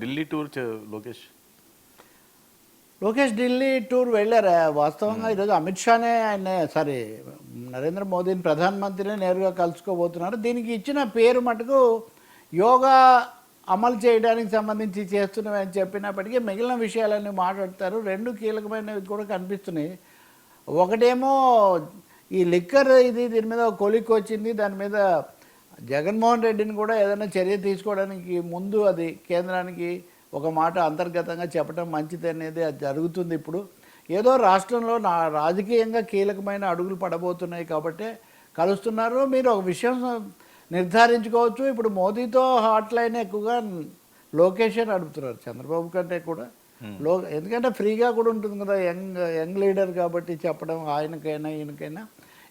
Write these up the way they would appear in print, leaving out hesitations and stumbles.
Delhi tour Lokesh Lokesh Delhi tour వెళ్ళారు. వాస్తవంగా ఈరోజు అమిత్ షానే ఆయన నరేంద్ర మోదీని ప్రధానమంత్రిని నేరుగా కలుసుకోబోతున్నారు. దీనికి ఇచ్చిన పేరు మటుకు యోగా అమలు చేయడానికి సంబంధించి చేస్తున్నవని చెప్పినప్పటికీ మిగిలిన విషయాలన్నీ మాట్లాడతారు. రెండు కీలకమైనవి కూడా కనిపిస్తున్నాయి. ఒకటేమో ఈ లిక్కర్ దీని మీద కొలిక్కి వచ్చింది. దాని మీద జగన్మోహన్ రెడ్డిని కూడా ఏదైనా చర్య తీసుకోవడానికి ముందు అది కేంద్రానికి ఒక మాట అంతర్గతంగా చెప్పడం మంచిది అనేది అది జరుగుతుంది. ఇప్పుడు ఏదో రాష్ట్రంలో రాజకీయంగా కీలకమైన అడుగులు పడబోతున్నాయి కాబట్టి కలుస్తున్నారు. మీరు ఒక విషయం నిర్ధారించుకోవచ్చు. ఇప్పుడు మోదీతో హాట్ లైన్ ఎక్కువగా లోకేషే నడుపుతున్నారు చంద్రబాబు కంటే కూడా. ఎందుకంటే ఫ్రీగా కూడా ఉంటుంది కదా, యంగ్ లీడర్ కాబట్టి చెప్పడం ఆయనకైనా ఈయనకైనా.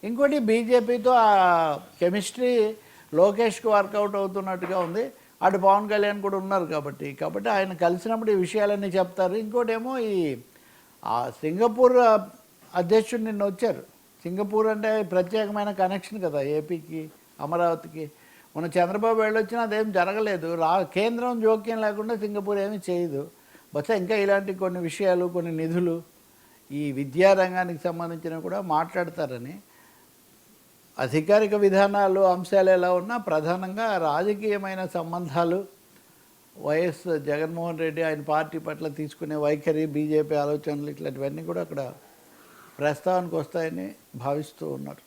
ఇంకోటి బీజేపీతో ఆ కెమిస్ట్రీ లోకేష్కి వర్కౌట్ అవుతున్నట్టుగా ఉంది. అటు పవన్ కళ్యాణ్ కూడా ఉన్నారు కాబట్టి ఆయన కలిసినప్పుడు ఈ విషయాలన్నీ చెప్తారు. ఇంకోటేమో సింగపూర్ అధ్యక్షుడు నిన్న వచ్చారు. సింగపూర్ అంటే ప్రత్యేకమైన కనెక్షన్ కదా ఏపీకి, అమరావతికి. మన చంద్రబాబు వెళ్ళొచ్చినా అదేం జరగలేదు. కేంద్రం జోక్యం లేకుండా సింగపూర్ ఏమీ చేయదు. బహుశా ఇంకా ఇలాంటి కొన్ని విషయాలు, కొన్ని నిధులు ఈ విద్యారంగానికి సంబంధించినవి కూడా మాట్లాడతారని. అధికారిక విధానాలు అంశాలు ఎలా ఉన్నా ప్రధానంగా రాజకీయమైన సంబంధాలు, వైఎస్ జగన్మోహన్ రెడ్డి ఆయన పార్టీ పట్ల తీసుకునే వైఖరి, బీజేపీ ఆలోచనలు ఇట్లాంటివన్నీ కూడా అక్కడ ప్రస్తావనకు వస్తాయని భావిస్తూ ఉన్నారు.